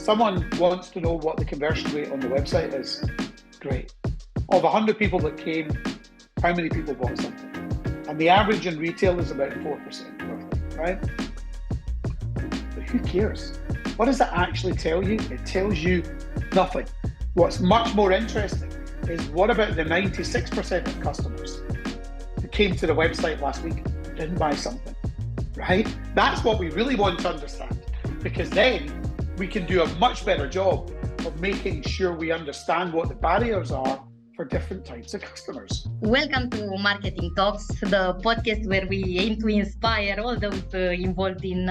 someone wants to know what the conversion rate on the website is, great. Of 100 people that came, how many people bought something? And the average in retail is about 4%, roughly, right? But who cares? What does that actually tell you? It tells you nothing. What's much more interesting is what about the 96% of customers who came to the website last week and didn't buy something, right? That's what we really want to understand, because then we can do a much better job of making sure we understand what the barriers are for different types of customers. Welcome to Marketing Talks, the podcast where we aim to inspire all those involved in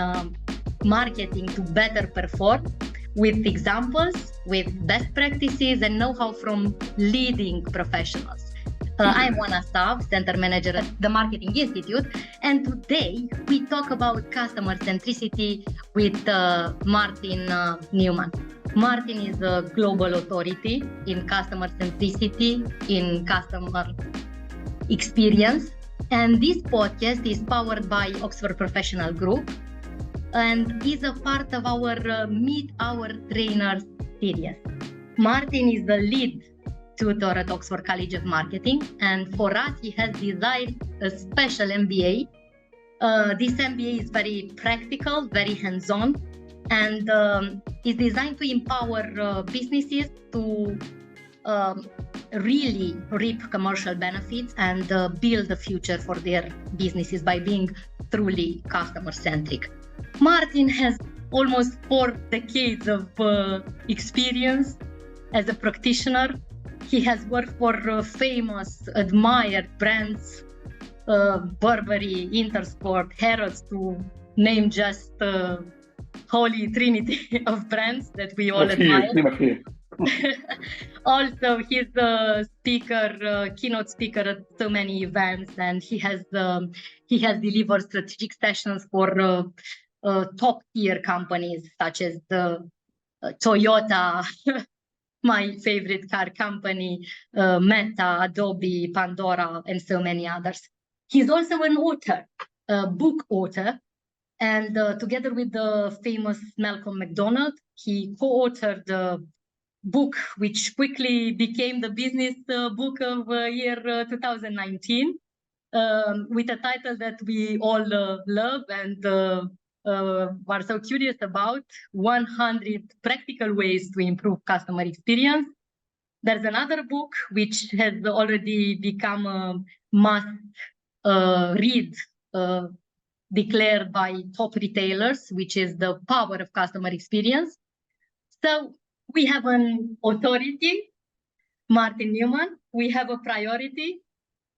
marketing to better perform with examples, with best practices and know-how from leading professionals. I'm Oana Sav, Center Manager at the Marketing Institute, and today we talk about customer centricity with Martin Newman. Martin is a global authority in customer centricity, in customer experience, and this podcast is powered by Oxford Professional Group and is a part of our Meet Our Trainers series. Martin is the lead tutor at Oxford College of Marketing, and for us he has designed a special MBA. This MBA is very practical, very hands-on, and is designed to empower businesses to really reap commercial benefits and build a future for their businesses by being truly customer-centric. Martin has almost 4 decades of experience as a practitioner. He has worked for famous, admired brands, Burberry, Intersport, Harrods, to name just holy trinity of brands that we all admire. Also, he's a speaker, keynote speaker at so many events, and he has delivered strategic sessions for top tier companies such as Toyota, my favorite car company, Meta, Adobe, Pandora, and so many others. He's also an author, a book author, and together with the famous Malcolm McDonald, he co-authored a book which quickly became the business book of year 2019, with a title that we all love and are so curious about: 100 Practical Ways to Improve Customer Experience. There's another book which has already become a must read, declared by top retailers, which is The Power of Customer Experience. So we have an authority, Martin Newman. We have a priority,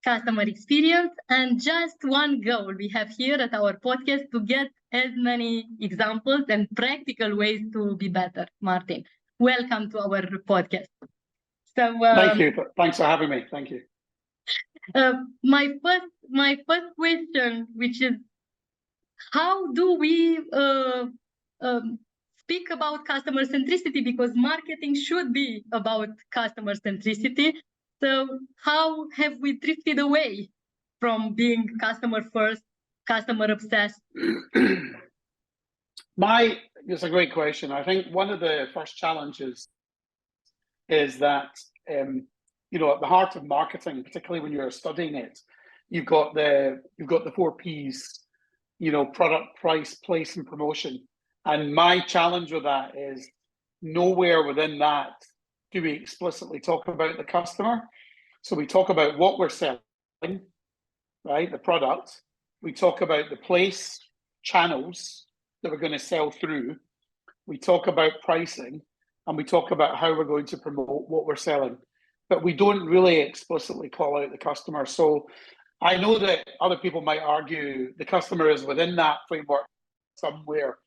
customer experience, and just one goal we have here at our podcast: to get as many examples and practical ways to be better. Martin, welcome to our podcast. So thank you. Thanks for having me. Thank you. My first question, which is, how do we speak about customer centricity? Because marketing should be about customer centricity. So how have we drifted away from being customer first, customer obsessed? It's a great question. I think one of the first challenges is that, at the heart of marketing, particularly when you're studying it, you've got the 4 Ps, product, price, place, and promotion. And my challenge with that is nowhere within that do we explicitly talk about the customer. So we talk about what we're selling, right? The product. We talk about the place, channels that we're going to sell through. We talk about pricing, and we talk about how we're going to promote what we're selling. But we don't really explicitly call out the customer. So I know that other people might argue the customer is within that framework somewhere,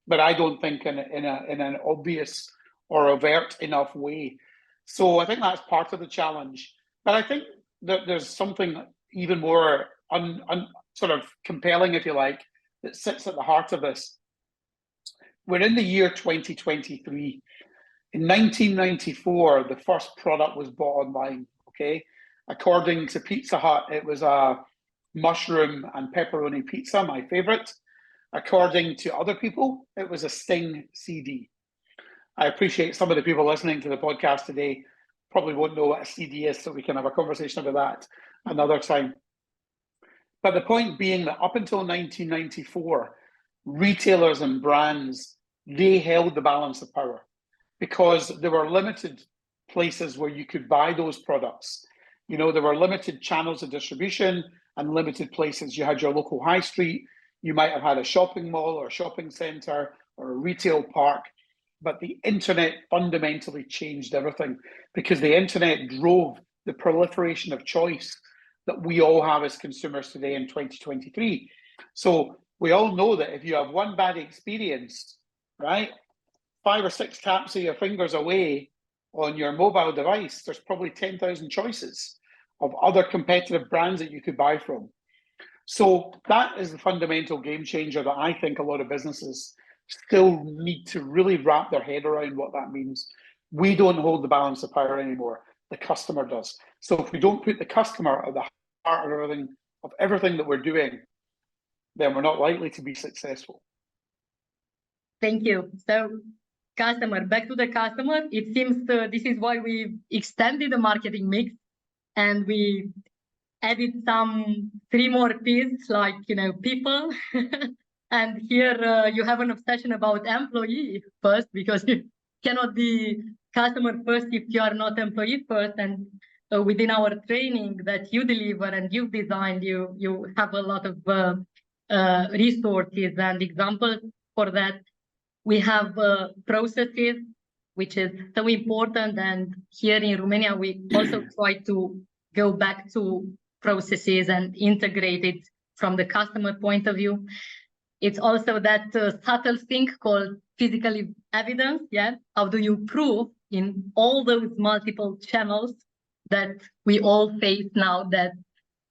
but I don't think in an obvious or overt enough way. So I think that's part of the challenge. But I think that there's something even more sort of compelling, if you like, that sits at the heart of this. We're in the year 2023. In 1994, the first product was bought online, okay? According to Pizza Hut, it was a mushroom and pepperoni pizza, my favorite. According to other people, it was a Sting CD. I appreciate some of the people listening to the podcast today probably won't know what a CD is, so we can have a conversation about that another time. But the point being that up until 1994, retailers and brands, they held the balance of power because there were limited places where you could buy those products. You know, there were limited channels of distribution and limited places. You had your local high street, you might have had a shopping mall or a shopping centre or a retail park, but the internet fundamentally changed everything because the internet drove the proliferation of choice that we all have as consumers today in 2023. So we all know that if you have one bad experience, right, 5 or 6 taps of your fingers away on your mobile device, there's probably 10,000 choices of other competitive brands that you could buy from. So that is the fundamental game changer that I think a lot of businesses still need to really wrap their head around what that means. We don't hold the balance of power anymore. The customer does. So if we don't put the customer at the heart of everything that we're doing, then we're not likely to be successful. Thank you. So customer, back to the customer, it seems this is why we extended the marketing mix and we added some 3 more P's, like, you know, people. And here you have an obsession about employee first, because you cannot be customer first if you are not employee first. And within our training that you deliver and you've designed, you have a lot of resources and examples for that. We have processes, which is so important. And here in Romania, we also try to go back to processes and integrate it from the customer point of view. It's also that subtle thing called physical evidence. Yeah, how do you prove in all those multiple channels that we all face now that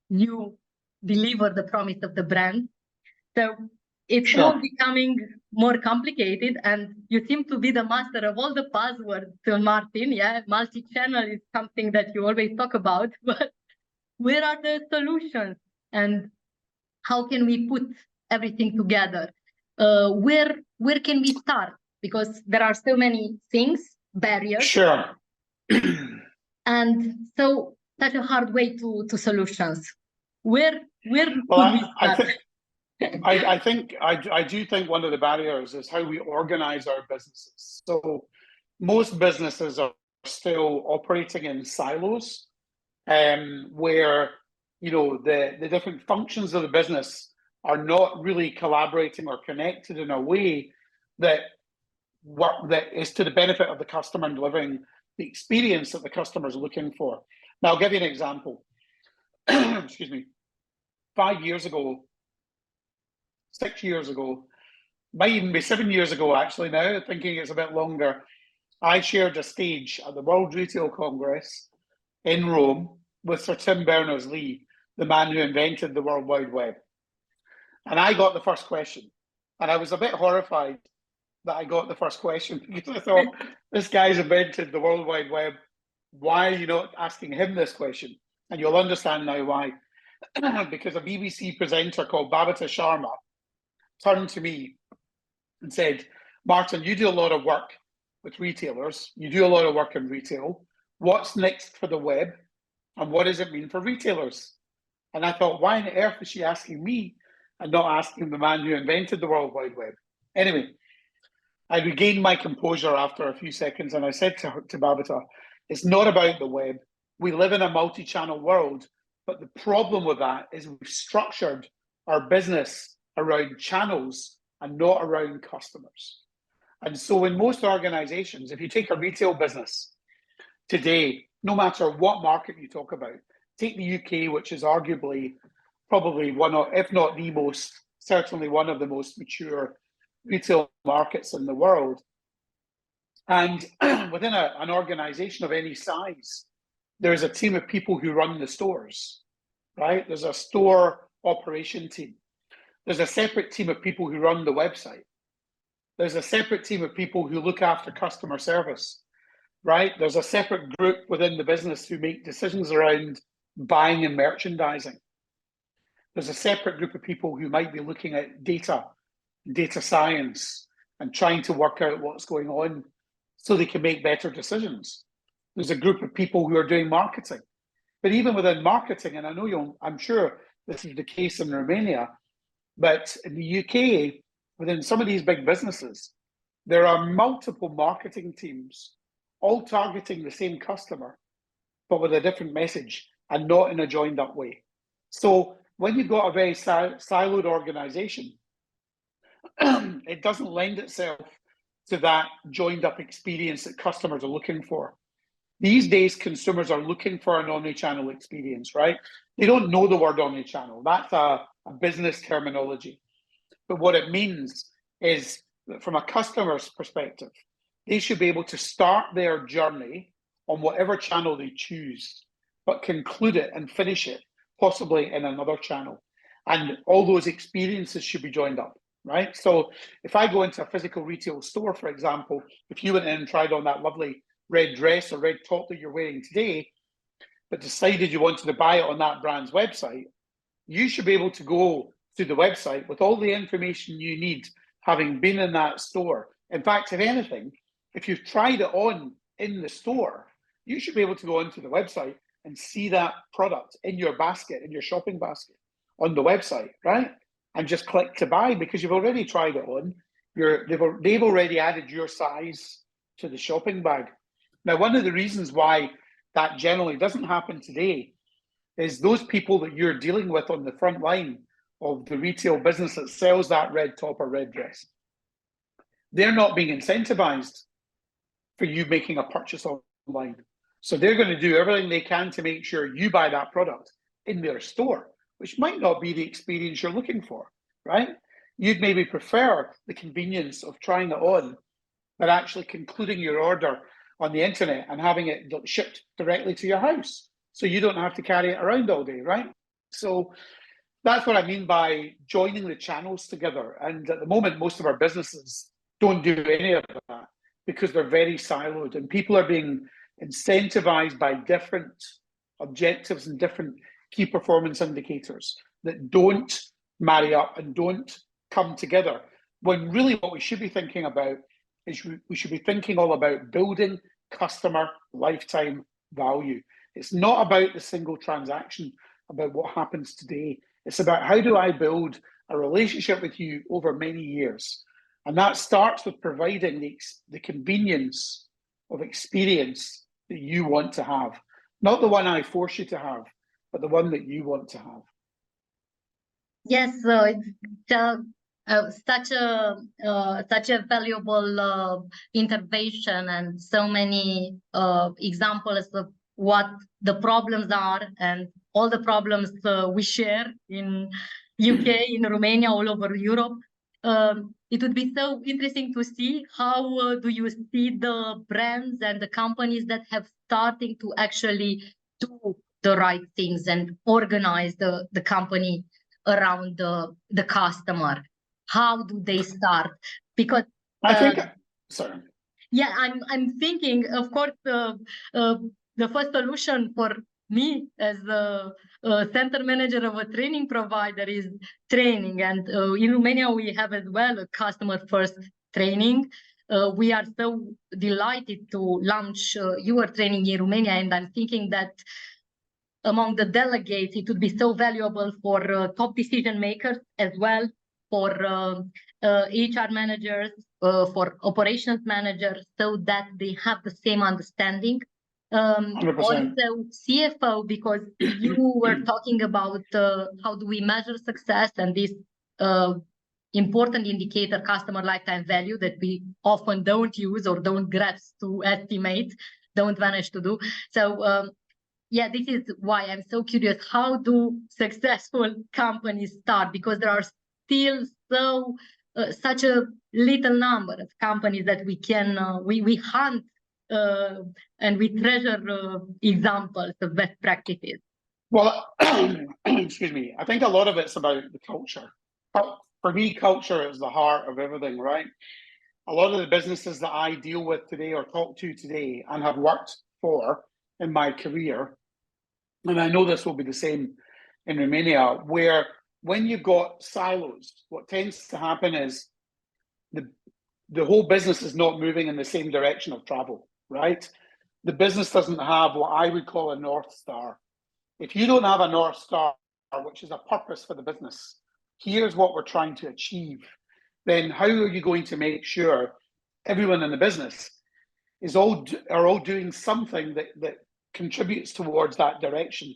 you deliver the promise of the brand? So it's all becoming more complicated, and you seem to be the master of all the buzzwords, Martin. Yeah, multi-channel is something that you always talk about, but where are the solutions and how can we put everything together? Where can we start? Because there are so many things, barriers. Sure. And so such a hard way to solutions. Where could we start? I do think one of the barriers is how we organize our businesses. So most businesses are still operating in silos, where, you know, the different functions of the business are not really collaborating or connected in a way that is to the benefit of the customer and delivering the experience that the customer is looking for. Now, I'll give you an example. Excuse me. 5 years ago, 6 years ago, might even be 7 years ago, actually, now, thinking it's a bit longer, I shared a stage at the World Retail Congress in Rome with Sir Tim Berners-Lee, the man who invented the World Wide Web. And I got the first question. And I was a bit horrified that I got the first question, because I thought, this guy's invented the World Wide Web. Why are you not asking him this question? And you'll understand now why. Because a BBC presenter called Babita Sharma turned to me and said, Martin, you do a lot of work with retailers. You do a lot of work in retail. What's next for the web? And what does it mean for retailers? And I thought, why on earth is she asking me and not asking the man who invented the World Wide Web? Anyway, I regained my composure after a few seconds and I said to Babita, it's not about the web. We live in a multi-channel world, but the problem with that is we've structured our business around channels and not around customers. And so in most organizations, if you take a retail business today, no matter what market you talk about, take the UK, which is arguably probably one of, if not the most, certainly one of the most mature retail markets in the world. And within an organization of any size, there's a team of people who run the stores, right? There's a store operation team. There's a separate team of people who run the website. There's a separate team of people who look after customer service, right? There's a separate group within the business who make decisions around buying and merchandising. There's a separate group of people who might be looking at data science, and trying to work out what's going on so they can make better decisions. There's a group of people who are doing marketing. But even within marketing, and I know I'm sure this is the case in Romania, but in the UK, within some of these big businesses, there are multiple marketing teams all targeting the same customer, but with a different message and not in a joined up way. So when you've got a very siloed organization, it doesn't lend itself to that joined up experience that customers are looking for. These days, consumers are looking for an omnichannel experience, right? They don't know the word omnichannel. That's a business terminology. But what it means is that from a customer's perspective, they should be able to start their journey on whatever channel they choose, but conclude it and finish it, possibly in another channel. And all those experiences should be joined up, right? So if I go into a physical retail store, for example, if you went in and tried on that lovely red dress or red top that you're wearing today, but decided you wanted to buy it on that brand's website, you should be able to go to the website with all the information you need, having been in that store. In fact, if anything, if you've tried it on in the store, you should be able to go onto the website and see that product in your basket, in your shopping basket on the website, right? And just click to buy because you've already tried it on. They've already added your size to the shopping bag. Now, one of the reasons why that generally doesn't happen today is those people that you're dealing with on the front line of the retail business that sells that red top or red dress, they're not being incentivized for you making a purchase online. So they're going to do everything they can to make sure you buy that product in their store, which might not be the experience you're looking for, right? You'd maybe prefer the convenience of trying it on, but actually concluding your order on the internet and having it shipped directly to your house, so you don't have to carry it around all day, right? So that's what I mean by joining the channels together. And at the moment, most of our businesses don't do any of that because they're very siloed, and people are being incentivized by different objectives and different key performance indicators that don't marry up and don't come together. When really what we should be thinking about is we should be thinking all about building customer lifetime value. It's not about the single transaction, about what happens today. It's about how do I build a relationship with you over many years? And that starts with providing the convenience of experience that you want to have. Not the one I force you to have, but the one that you want to have. Yes, so it's such a valuable intervention, and so many examples of what the problems are, and all the problems we share in UK, in Romania, all over Europe. It would be so interesting to see how do you see the brands and the companies that have starting to actually do the right things and organize the company around the customer. How do they start? Because I think, sorry. Yeah, I'm thinking, of course, the first solution for me as a center manager of a training provider is training. And in Romania, we have as well a customer first training. We are so delighted to launch your training in Romania. And I'm thinking that among the delegates, it would be so valuable for top decision makers as well, for HR managers, for operations managers, so that they have the same understanding. 100%. Also CFO, because you were talking about how do we measure success, and this important indicator, customer lifetime value, that we often don't use or don't grasp to estimate, don't manage to do. So yeah, this is why I'm so curious. How do successful companies start? Because there are still such a little number of companies that we can we hunt and we treasure examples of best practices. Well, excuse me. I think a lot of it's about the culture. For me, culture is the heart of everything, right? A lot of the businesses that I deal with today or talk to today and have worked for in my career, and I know this will be the same in Romania, where when you've got silos, what tends to happen is the whole business is not moving in the same direction of travel, right? The business doesn't have what I would call a North Star. If you don't have a North Star, which is a purpose for the business, here's what we're trying to achieve, then how are you going to make sure everyone in the business are all doing something that contributes towards that direction,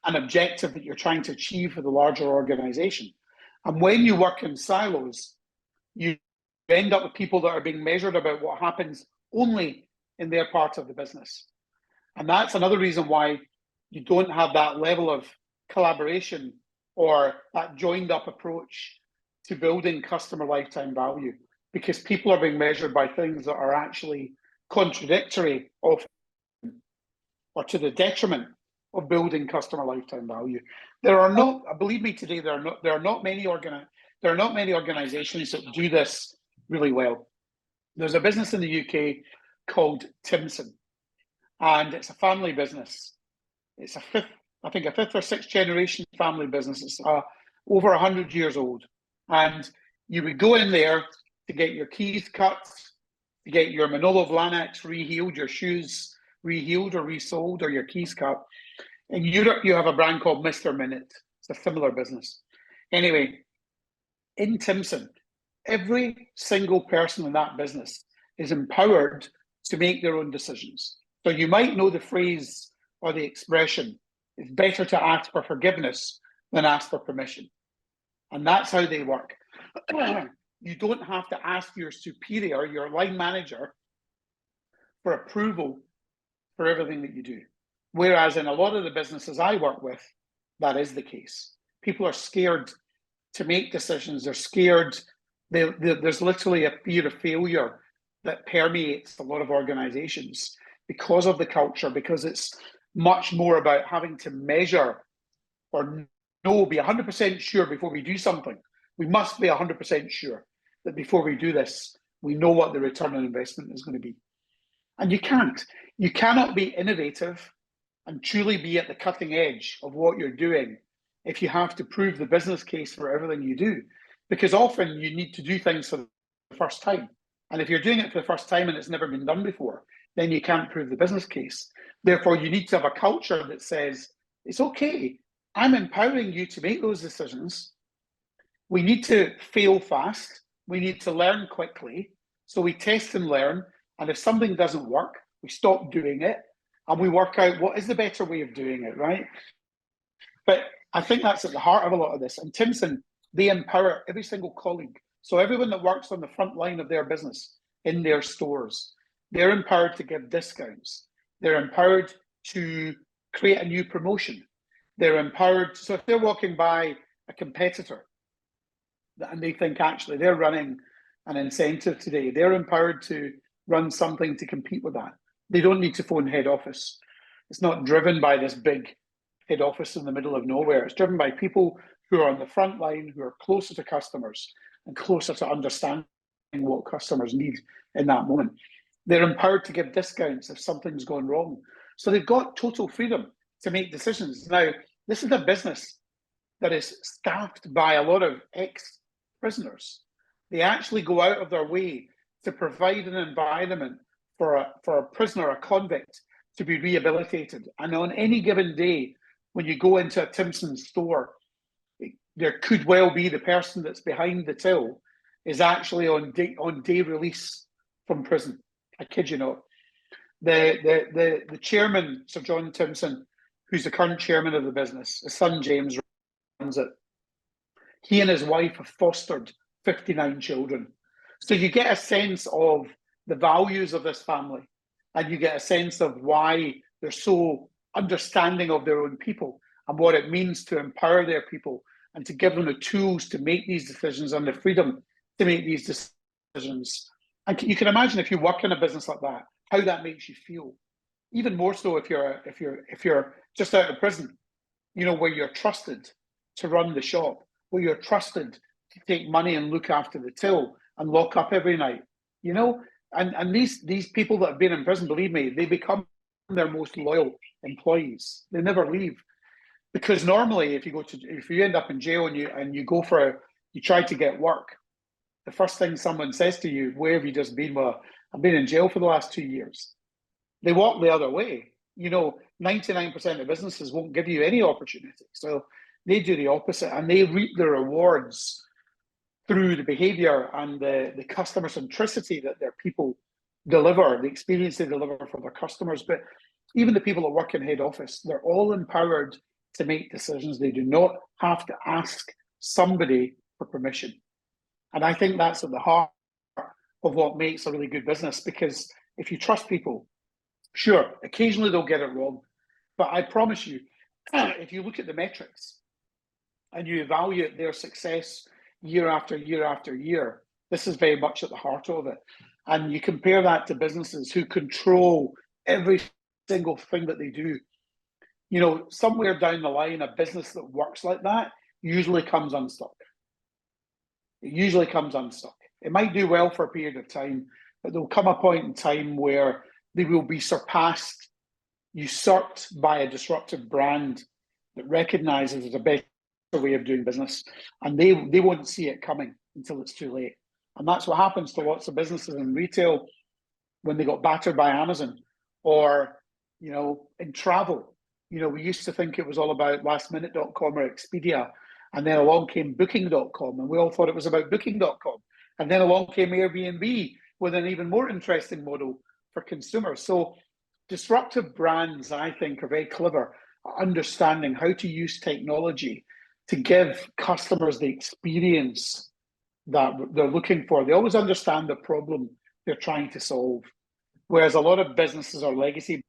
an objective that you're trying to achieve for the larger organization? And when you work in silos, you end up with people that are being measured about what happens only in their part of the business. And that's another reason why you don't have that level of collaboration or that joined up approach to building customer lifetime value, because people are being measured by things that are actually contradictory of or to the detriment of building customer lifetime value. There are not, believe me today, there are not many organizations that do this really well. There's a business in the UK called Timpson, and it's a family business. It's a fifth or sixth generation family business. It's over 100 years old. And you would go in there to get your keys cut, to get your Manolo Vlanax rehealed, your shoes rehealed or resoled, or your keys cut. In Europe, you have a brand called Mr. Minute. It's a similar business. Anyway, in Timpson, every single person in that business is empowered to make their own decisions. So you might know the phrase or the expression, it's better to ask for forgiveness than ask for permission. And that's how they work. You don't have to ask your superior, your line manager, for approval for everything that you do. Whereas in a lot of the businesses I work with, that is the case. People are scared to make decisions. They're scared. There's literally a fear of failure that permeates a lot of organizations because of the culture, because it's much more about having to measure or be 100% sure before we do something. We must be 100% sure that before we do this, we know what the return on investment is going to be. And you can't. You cannot be innovative and truly be at the cutting edge of what you're doing if you have to prove the business case for everything you do. Because often you need to do things for the first time. And if you're doing it for the first time and it's never been done before, then you can't prove the business case. Therefore, you need to have a culture that says, it's okay, I'm empowering you to make those decisions. We need to fail fast. We need to learn quickly. So we test and learn. And if something doesn't work, we stop doing it and we work out what is the better way of doing it, right? But I think that's at the heart of a lot of this. And Timpson, they empower every single colleague. So everyone that works on the front line of their business in their stores, they're empowered to give discounts. They're empowered to create a new promotion. They're empowered. So if they're walking by a competitor and they think actually they're running an incentive today, they're empowered to run something to compete with that. They don't need to phone head office. It's not driven by this big head office in the middle of nowhere. It's driven by people who are on the front line, who are closer to customers and closer to understanding what customers need in that moment. They're empowered to give discounts if something's gone wrong. So they've got total freedom to make decisions. Now, this is a business that is staffed by a lot of ex-prisoners. They actually go out of their way to provide an environment for a prisoner, a convict, to be rehabilitated. And on any given day, when you go into a Timpson store, there could well be the person that's behind the till is actually on day release from prison. I kid you not. The chairman, Sir John Timpson, who's the current chairman of the business, his son James runs it. He and his wife have fostered 59 children. So you get a sense of the values of this family, and you get a sense of why they're so understanding of their own people and what it means to empower their people and to give them the tools to make these decisions and the freedom to make these decisions. And you can imagine if you work in a business like that, how that makes you feel. Even more so if you're just out of prison, you know, where you're trusted to run the shop, where you're trusted to take money and look after the till and lock up every night, you know. And these people that have been in prison, believe me, they become their most loyal employees. They never leave. Because normally if you end up in jail and you try to get work, the first thing someone says to you, where have you just been? Well, I've been in jail for the last 2 years. They walk the other way. 99% of businesses won't give you any opportunity. So they do the opposite, and they reap the rewards through the behavior and the customer centricity that their people deliver, the experience they deliver for their customers. But even the people that work in head office, they're all empowered to make decisions. They do not have to ask somebody for permission. And I think that's at the heart of what makes a really good business, because if you trust people, sure, occasionally they'll get it wrong, but I promise you, if you look at the metrics and you evaluate their success year after year after year, this is very much at the heart of it. And you compare that to businesses who control every single thing that they do. Somewhere down the line, a business that works like that usually comes unstuck. It usually comes unstuck. It might do well for a period of time, but there'll come a point in time where they will be surpassed, usurped by a disruptive brand that recognizes there's a better way of doing business, and they won't see it coming until it's too late. And that's what happens to lots of businesses in retail when they got battered by Amazon, or in travel. We used to think it was all about lastminute.com or Expedia, and then along came booking.com, and we all thought it was about booking.com. And then along came Airbnb with an even more interesting model for consumers. So disruptive brands, I think, are very clever at understanding how to use technology to give customers the experience that they're looking for. They always understand the problem they're trying to solve. Whereas a lot of businesses are legacy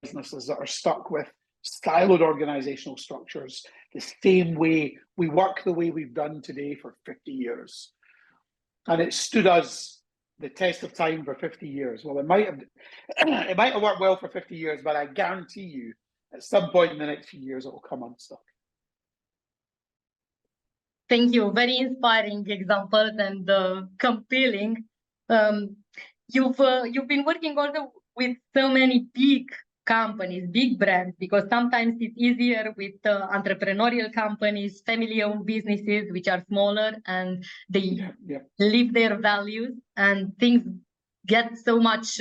businesses that are stuck with siloed organizational structures, the same way we work the way we've done today for 50 years. And it stood us the test of time for 50 years. Well, it might have worked well for 50 years, but I guarantee you at some point in the next few years, it will come unstuck. Thank you. Very inspiring examples and compelling. You've been working also with so many big companies, big brands, because sometimes it's easier with entrepreneurial companies, family-owned businesses, which are smaller, and they live their values, and things get so much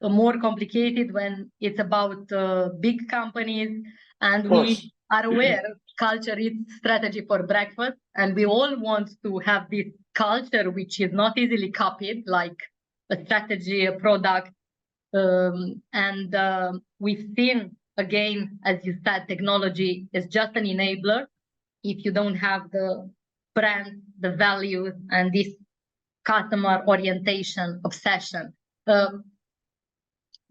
more complicated when it's about big companies. And we are aware culture is strategy for breakfast, and we all want to have this culture which is not easily copied, like a strategy, a product. And we've seen, again, as you said, technology is just an enabler. If you don't have the brand, the values, and this customer orientation, obsession,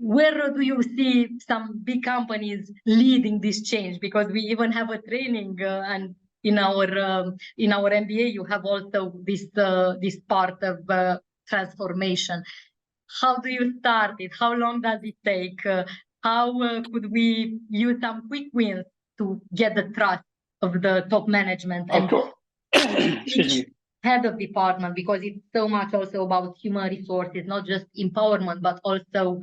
where do you see some big companies leading this change? Because we even have a training, and in our MBA, you have also this part of transformation. How do you start it? How long does it take? How could we use some quick wins to get the trust of the top management and each head of department? Because it's so much also about human resources, not just empowerment, but also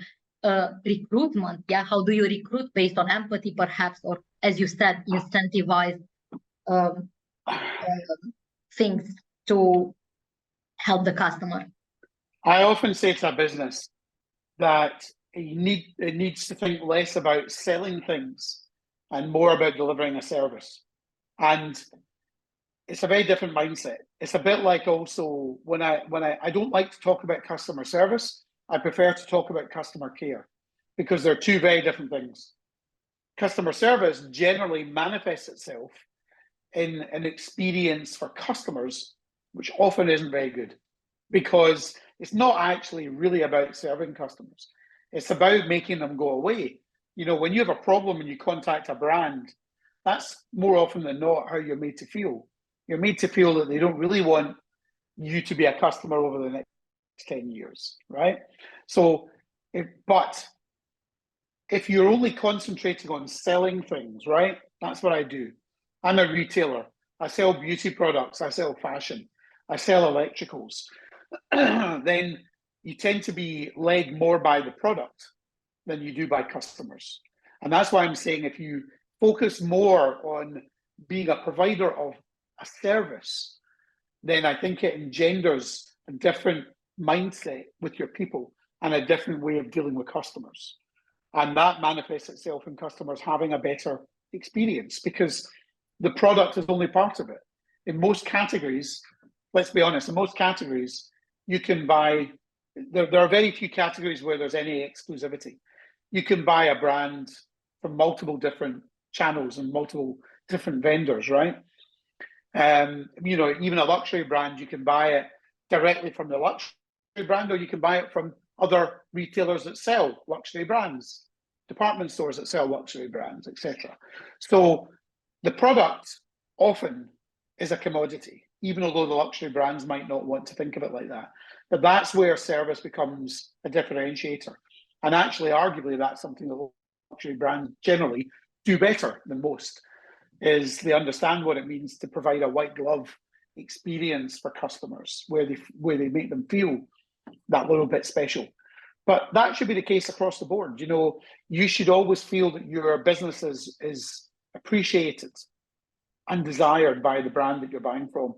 recruitment. Yeah, how do you recruit based on empathy, perhaps, or as you said, incentivize things to help the customer? I often say to a business that it needs to think less about selling things and more about delivering a service. And it's a very different mindset. It's a bit like also when I don't like to talk about customer service, I prefer to talk about customer care, because they're two very different things. Customer service generally manifests itself in an experience for customers, which often isn't very good, because it's not actually really about serving customers. It's about making them go away. When you have a problem and you contact a brand, that's more often than not how you're made to feel. You're made to feel that they don't really want you to be a customer over the next 10 years, right? So, but if you're only concentrating on selling things, right? That's what I do. I'm a retailer. I sell beauty products. I sell fashion. I sell electricals. Then you tend to be led more by the product than you do by customers. And that's why I'm saying if you focus more on being a provider of a service, then I think it engenders a different mindset with your people and a different way of dealing with customers. And that manifests itself in customers having a better experience, because the product is only part of it. In most categories, let's be honest, in most categories, you can buy, there are very few categories where there's any exclusivity. You can buy a brand from multiple different channels and multiple different vendors, right? You know, even a luxury brand, you can buy it directly from the luxury brand, or you can buy it from other retailers that sell luxury brands, department stores that sell luxury brands, etc. So the product often is a commodity, even although the luxury brands might not want to think of it like that. But that's where service becomes a differentiator. And actually, arguably, that's something that luxury brands generally do better than most, is they understand what it means to provide a white glove experience for customers where they make them feel that little bit special. But that should be the case across the board. You know, you should always feel that your business is appreciated and desired by the brand that you're buying from.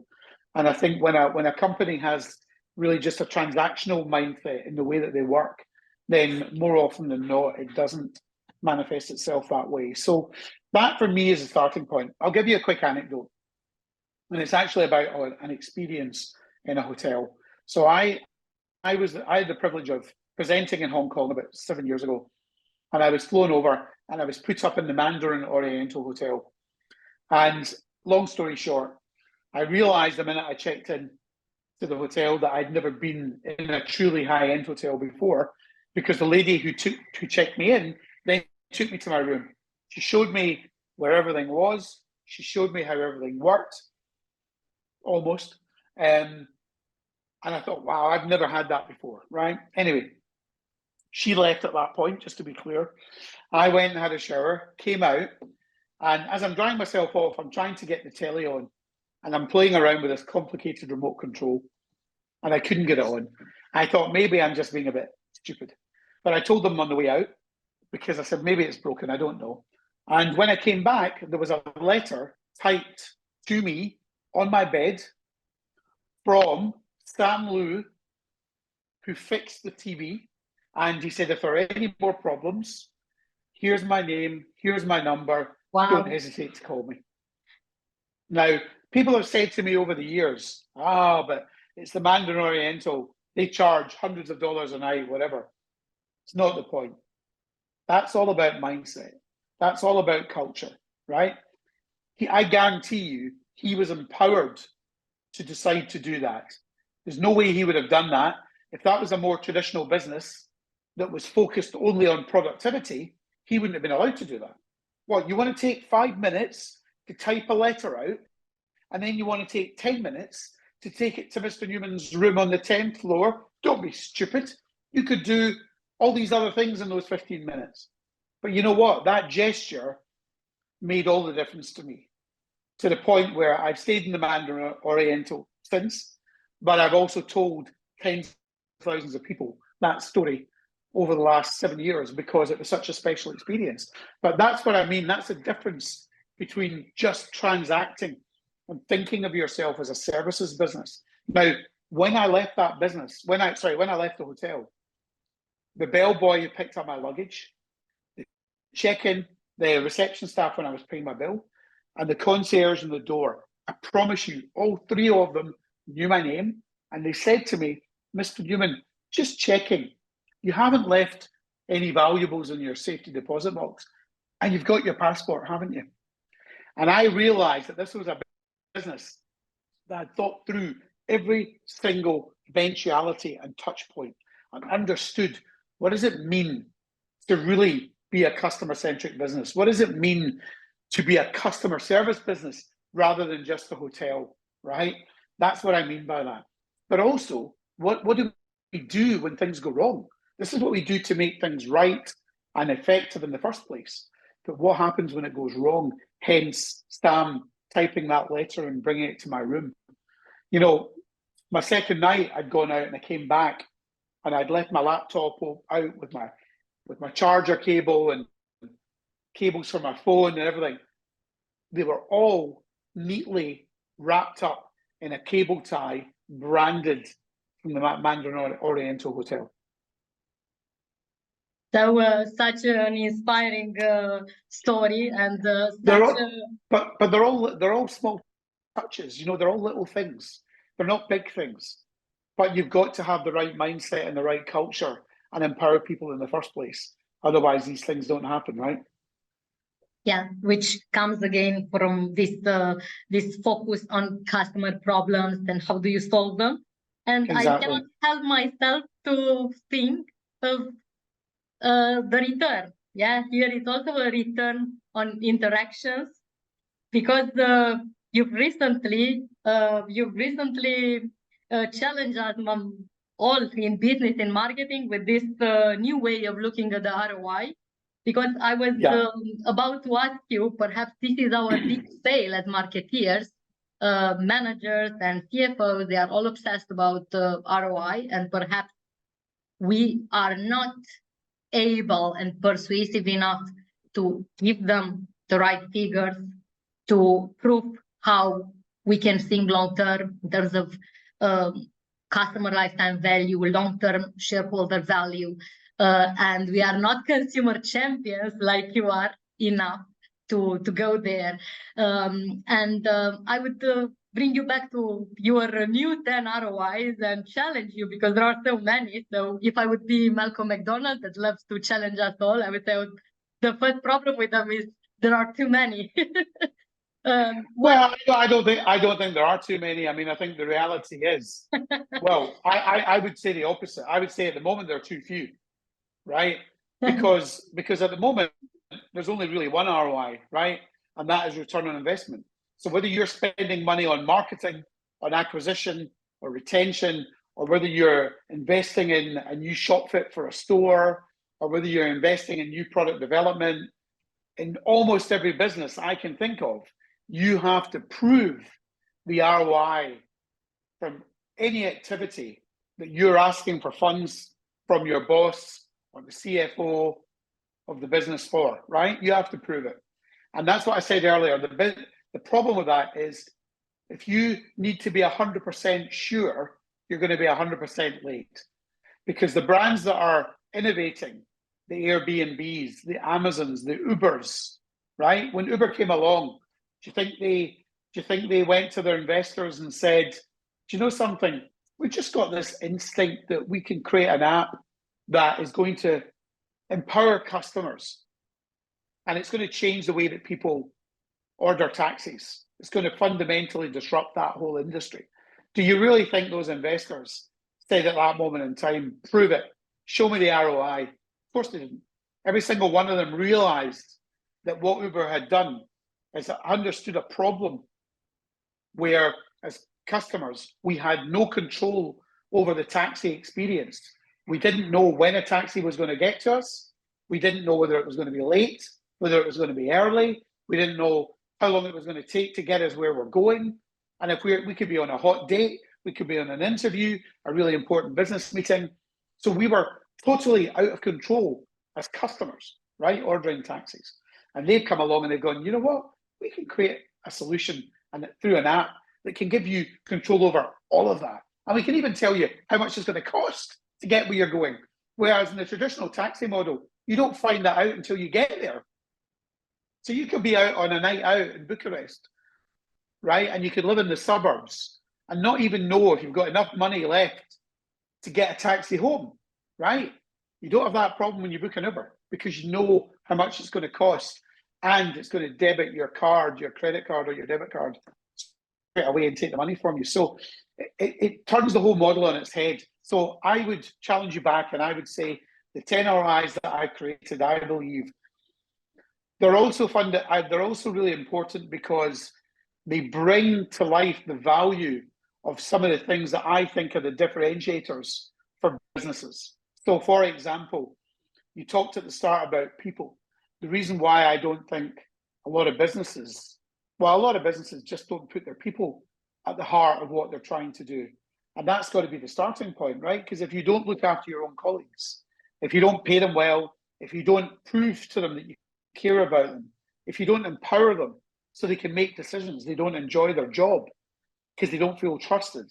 And I think when a company has really just a transactional mindset in the way that they work, then more often than not, it doesn't manifest itself that way. So that for me is a starting point. I'll give you a quick anecdote, and it's actually about an experience in a hotel. So I had the privilege of presenting in Hong Kong about 7 years ago, and I was flown over and I was put up in the Mandarin Oriental Hotel. And long story short, I realized the minute I checked in to the hotel that I'd never been in a truly high-end hotel before, because the lady who checked me in then took me to my room. She showed me where everything was. She showed me how everything worked, almost. And I thought, wow, I've never had that before, right? Anyway, she left at that point, just to be clear. I went and had a shower, came out, and as I'm drying myself off, I'm trying to get the telly on, and I'm playing around with this complicated remote control, and I couldn't get it on. I thought maybe I'm just being a bit stupid. But I told them on the way out, because I said, maybe it's broken, I don't know. And when I came back, there was a letter typed to me on my bed from Sam Liu, who fixed the TV. And he said, if there are any more problems, here's my name, here's my number. Wow. Don't hesitate to call me. Now, people have said to me over the years, but it's the Mandarin Oriental. They charge hundreds of dollars a night, whatever. It's not the point. That's all about mindset. That's all about culture, right? I guarantee you, he was empowered to decide to do that. There's no way he would have done that if that was a more traditional business that was focused only on productivity. He wouldn't have been allowed to do that. What, you want to take 5 minutes to type a letter out, and then you want to take 10 minutes to take it to Mr. Newman's room on the 10th floor? Don't be stupid. You could do all these other things in those 15 minutes. But you know what? That gesture made all the difference to me, to the point where I've stayed in the Mandarin Oriental since, but I've also told tens of thousands of people that story over the last 7 years because it was such a special experience. But that's what I mean. That's the difference between just transacting and thinking of yourself as a services business. Now, when I left that business, when I left the hotel, the bellboy who picked up my luggage, the check-in, the reception staff when I was paying my bill, and the concierge in the door, I promise you, all three of them knew my name, and they said to me, Mr. Newman, just checking, you haven't left any valuables in your safety deposit box, and you've got your passport, haven't you? And I realized that this was a business that had thought through every single eventuality and touch point and understood, what does it mean to really be a customer-centric business? What does it mean to be a customer service business rather than just a hotel, right? That's what I mean by that. But also, what do we do when things go wrong? This is what we do to make things right and effective in the first place. But what happens when it goes wrong? Hence, Sam typing that letter and bringing it to my room. You know, my second night, I'd gone out and I came back and I'd left my laptop out with my charger cable and cables for my phone and everything. They were all neatly wrapped up in a cable tie, branded from the Mandarin Oriental Hotel. So such an inspiring story, and but they're all small touches. You know, they're all little things. They're not big things. But you've got to have the right mindset and the right culture and empower people in the first place. Otherwise, these things don't happen, right? Yeah, which comes again from this focus on customer problems and how do you solve them. And exactly. I cannot help myself to think of the return. Yeah, here is also a return on interactions, because you've recently challenged us all in business and marketing with this new way of looking at the ROI. Because I was about to ask you, perhaps this is our big fail as marketeers. Managers and CFOs, they are all obsessed about ROI, and perhaps we are not able and persuasive enough to give them the right figures to prove how we can think long-term in terms of customer lifetime value, long-term shareholder value. And we are not consumer champions like you are enough to go there. I would bring you back to your new 10 ROIs and challenge you, because there are so many. So if I would be Malcolm McDonald that loves to challenge us all, I would say the first problem with them is there are too many. Well, I don't think there are too many. I mean, I think the reality is, well, I would say the opposite. I would say at the moment there are too few, right? Because at the moment there's only really one ROI, right? And that is return on investment. So whether you're spending money on marketing, on acquisition, or retention, or whether you're investing in a new shop fit for a store, or whether you're investing in new product development, in almost every business I can think of, you have to prove the ROI from any activity that you're asking for funds from your boss or the CFO of the business for, right? You have to prove it. And that's what I said earlier. The problem with that is if you need to be 100% sure, you're going to be 100% late. Because the brands that are innovating, the Airbnbs, the Amazons, the Ubers, right? When Uber came along, do you think they went to their investors and said, do you know something? We've just got this instinct that we can create an app that is going to empower customers, and it's going to change the way that people order taxis. It's going to fundamentally disrupt that whole industry. Do you really think those investors said at that moment in time, prove it, show me the ROI? Of course they didn't. Every single one of them realized that what Uber had done is understood a problem where, as customers, we had no control over the taxi experience. We didn't know when a taxi was going to get to us. We didn't know whether it was going to be late, whether it was going to be early. We didn't know how long it was going to take to get us where we're going. And if we could be on a hot date, we could be on an interview, a really important business meeting. So we were totally out of control as customers, right, ordering taxis. And they've come along and they've gone, you know what? We can create a solution and through an app that can give you control over all of that. And we can even tell you how much it's going to cost to get where you're going. Whereas in the traditional taxi model, you don't find that out until you get there. So you could be out on a night out in Bucharest, right? And you could live in the suburbs and not even know if you've got enough money left to get a taxi home, right? You don't have that problem when you book an Uber because you know how much it's going to cost, and it's going to debit your card, your credit card or your debit card straight away and take the money from you. So it turns the whole model on its head. So I would challenge you back and I would say the 10 ROIs that I've created, I believe, they're also really important because they bring to life the value of some of the things that I think are the differentiators for businesses. So for example, you talked at the start about people. The reason why I don't think a lot of businesses just don't put their people at the heart of what they're trying to do. And that's got to be the starting point, right? Because if you don't look after your own colleagues, if you don't pay them well, if you don't prove to them that you care about them, if you don't empower them so they can make decisions, they don't enjoy their job because they don't feel trusted.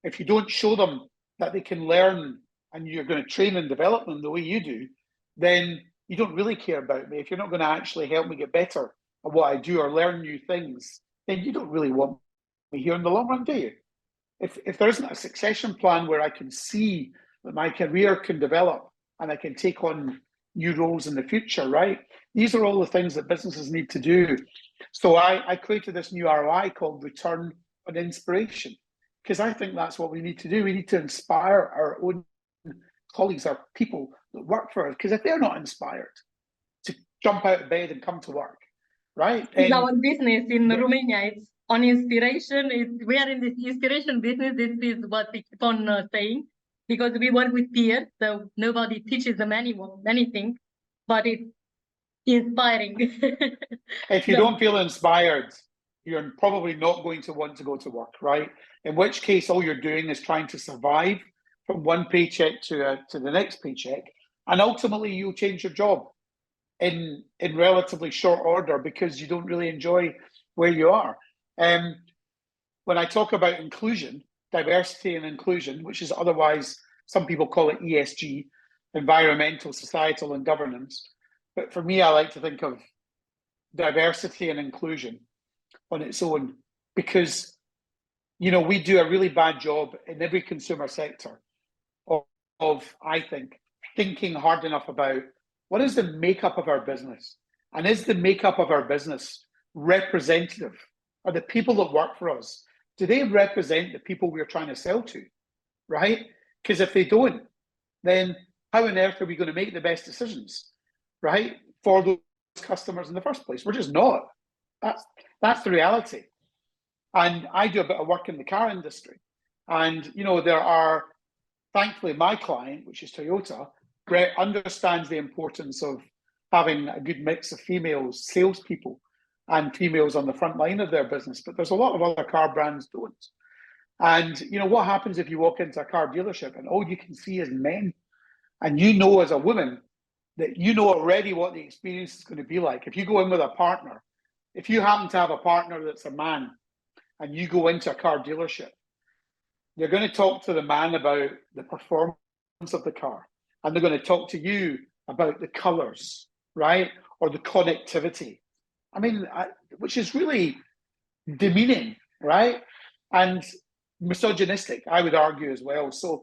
If you don't show them that they can learn and you're going to train and develop them the way you do, then you don't really care about me. If you're not going to actually help me get better at what I do or learn new things, then you don't really want me here in the long run, do you? If there isn't a succession plan where I can see that my career can develop and I can take on new roles in the future, right? These are all the things that businesses need to do. So I created this new ROI called Return on Inspiration, because I think that's what we need to do. We need to inspire our own colleagues, our people that work for us, because if they're not inspired to jump out of bed and come to work, right? It's our business in Romania. It's on inspiration. We are in this inspiration business. This is what we keep on saying, because we work with peers, so nobody teaches them anything, but it's inspiring. If you don't feel inspired, you're probably not going to want to go to work, right? In which case, all you're doing is trying to survive from one paycheck to the next paycheck, and ultimately you'll change your job in relatively short order because you don't really enjoy where you are. When I talk about inclusion, diversity and inclusion, which is otherwise, some people call it ESG, environmental, societal, and governance. But for me, I like to think of diversity and inclusion on its own, because, you know, we do a really bad job in every consumer sector of I think, thinking hard enough about what is the makeup of our business, and is the makeup of our business representative? Are the people that work for us, do they represent the people we're trying to sell to, right? Because if they don't, then how on earth are we going to make the best decisions, right, for those customers in the first place? We're just not. That's the reality. And I do a bit of work in the car industry, and you know, there are, thankfully, my client, which is Toyota, understands the importance of having a good mix of females salespeople and females on the front line of their business. But there's a lot of other car brands don't. And you know, what happens if you walk into a car dealership and all you can see is men, and you know as a woman that you know already what the experience is going to be like. If you go in with a partner, if you happen to have a partner that's a man and you go into a car dealership, you're going to talk to the man about the performance of the car, and they're going to talk to you about the colors, right? Or the connectivity. I mean, which is really demeaning, right? And misogynistic, I would argue as well. So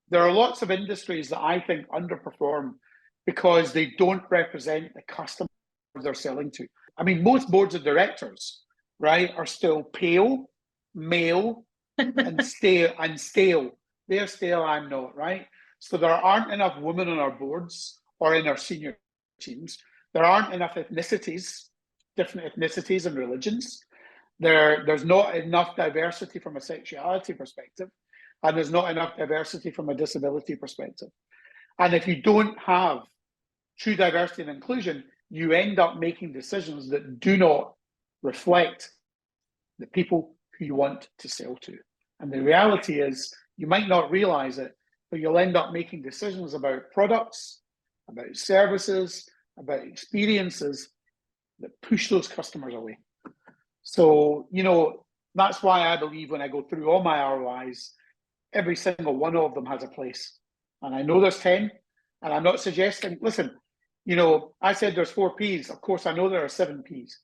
there are lots of industries that I think underperform because they don't represent the customers they're selling to. I mean, most boards of directors, right, are still pale, male, and stale. They're stale, I'm not, right? So there aren't enough women on our boards or in our senior teams. There aren't enough ethnicities, different ethnicities and religions. There's not enough diversity from a sexuality perspective, and there's not enough diversity from a disability perspective. And if you don't have true diversity and inclusion, you end up making decisions that do not reflect the people who you want to sell to. And the reality is, you might not realize it, but you'll end up making decisions about products, about services, about experiences that push those customers away. So, you know, that's why I believe when I go through all my ROIs, every single one of them has a place. And I know there's 10, and I'm not suggesting, listen, you know, I said there's 4 Ps. Of course, I know there are 7 Ps.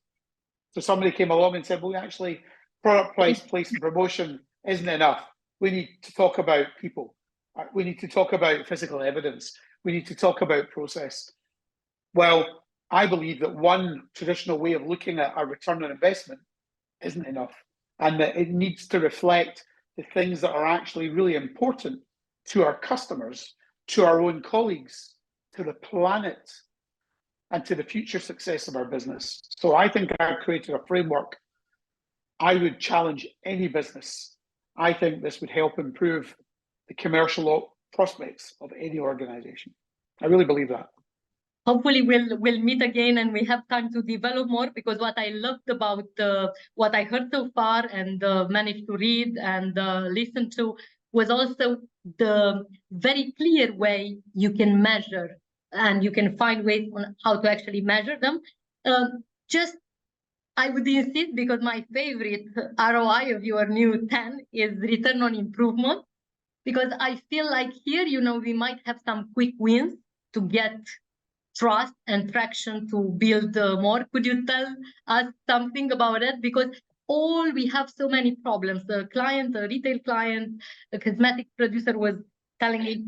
So somebody came along and said, well, actually, product, price, place, and promotion isn't enough. We need to talk about people. We need to talk about physical evidence. We need to talk about process. Well, I believe that one traditional way of looking at a return on investment isn't enough, and that it needs to reflect the things that are actually really important to our customers, to our own colleagues, to the planet, and to the future success of our business. So I think I've created a framework. I would challenge any business. I think this would help improve the commercial prospects of any organization. I really believe that. Hopefully we'll meet again and we have time to develop more, because what I loved about what I heard so far and managed to read and listen to was also the very clear way you can measure, and you can find ways on how to actually measure them. I would insist, because my favorite ROI of your new 10 is return on improvement, because I feel like here, we might have some quick wins to get trust and traction to build more. Could you tell us something about it? Because we have so many problems. The client, the retail client, the cosmetic producer was telling me,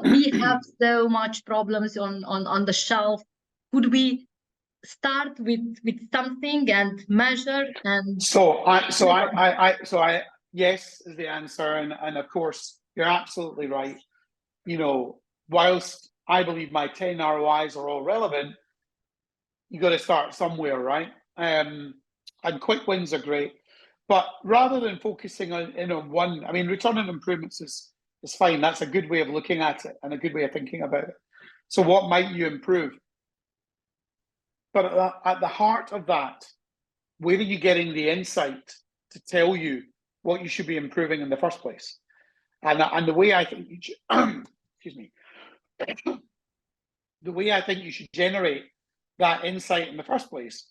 we have so much problems on the shelf. Could we start with something and measure? And yes is the answer, and of course you're absolutely right. Whilst I believe my 10 ROIs are all relevant, you got to start somewhere, right? And quick wins are great, but rather than focusing on one, I mean, return on improvements is fine. That's a good way of looking at it and a good way of thinking about it. So what might you improve? But at the heart of that, where are you getting the insight to tell you what you should be improving in the first place? And the way I think you should, excuse me, the way I think you should generate that insight in the first place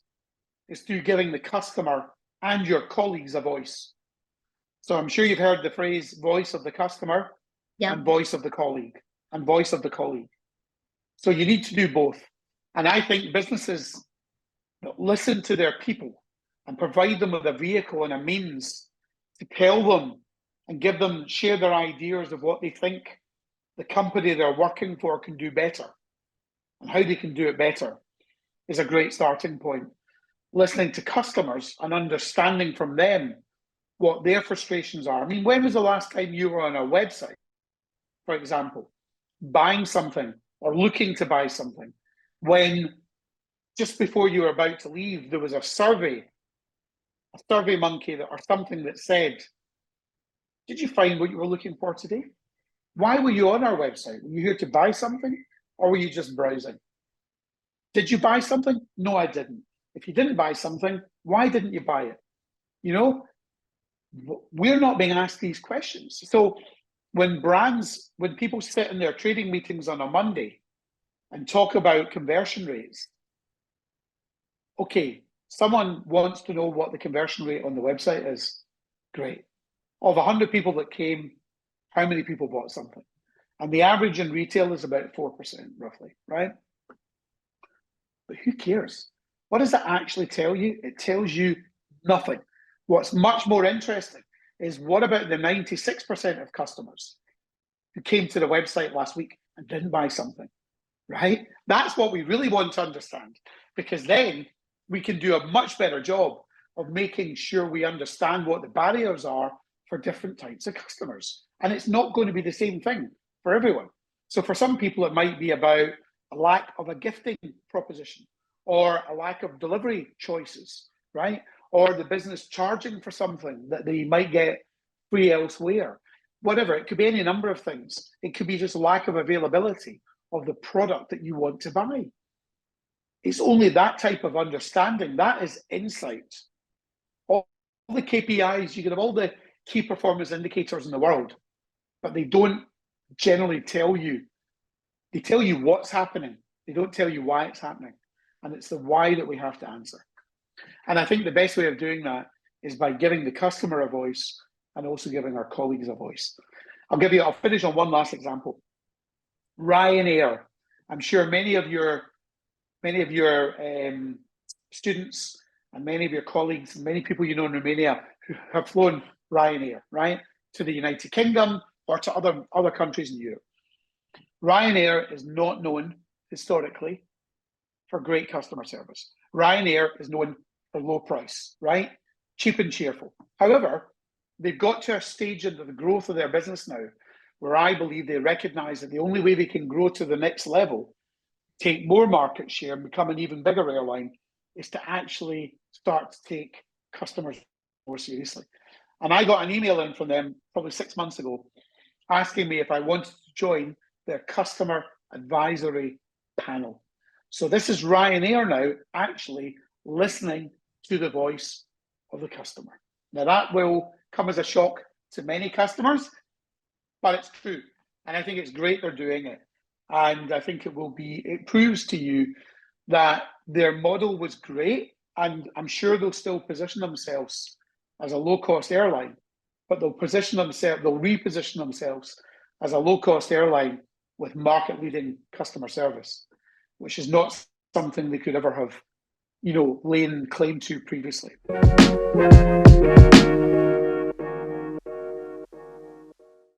is through giving the customer and your colleagues a voice. So I'm sure you've heard the phrase voice of the customer, and voice of the colleague, and voice of the colleague. So you need to do both. And I think businesses that listen to their people and provide them with a vehicle and a means to tell them and share their ideas of what they think the company they're working for can do better and how they can do it better is a great starting point. Listening to customers and understanding from them what their frustrations are. I mean, when was the last time you were on a website, for example, buying something or looking to buy something, when just before you were about to leave, there was a survey monkey or something that said, did you find what you were looking for today? Why were you on our website? Were you here to buy something, or were you just browsing? Did you buy something? No, I didn't. If you didn't buy something, why didn't you buy it? We're not being asked these questions. So when people sit in their trading meetings on a Monday and talk about conversion rates, okay, someone wants to know what the conversion rate on the website is. Great. Of 100 people that came, how many people bought something? And the average in retail is about 4%, roughly, right? But who cares? What does it actually tell you? It tells you nothing. What's much more interesting is what about the 96% of customers who came to the website last week and didn't buy something, right? That's what we really want to understand, because then we can do a much better job of making sure we understand what the barriers are for different types of customers. And it's not going to be the same thing for everyone. So for some people, it might be about a lack of a gifting proposition or a lack of delivery choices, right? Or the business charging for something that they might get free elsewhere. Whatever, it could be any number of things. It could be just lack of availability of the product that you want to buy. It's only that type of understanding, that is insight. All the KPIs, you can have all the key performance indicators in the world, but they don't generally tell you. They tell you what's happening. They don't tell you why it's happening. And it's the why that we have to answer. And I think the best way of doing that is by giving the customer a voice and also giving our colleagues a voice. I'll finish on one last example. Ryanair. I'm sure many of your students and many of your colleagues, many people you know in Romania who have flown Ryanair, right, to the United Kingdom or to other countries in Europe. Ryanair is not known historically for great customer service. Ryanair is known for low price, right? Cheap and cheerful. However, they've got to a stage into the growth of their business now where I believe they recognize that the only way they can grow to the next level, take more market share and become an even bigger airline, is to actually start to take customers more seriously. And I got an email in from them probably 6 months ago asking me if I wanted to join their customer advisory panel. So this is Ryanair now actually listening to the voice of the customer. Now that will come as a shock to many customers, but it's true. And I think it's great they're doing it. And I think it proves to you that their model was great. And I'm sure they'll still position themselves as a low-cost airline. but they'll reposition themselves as a low-cost airline with market-leading customer service, which is not something they could ever have, laid claim to previously.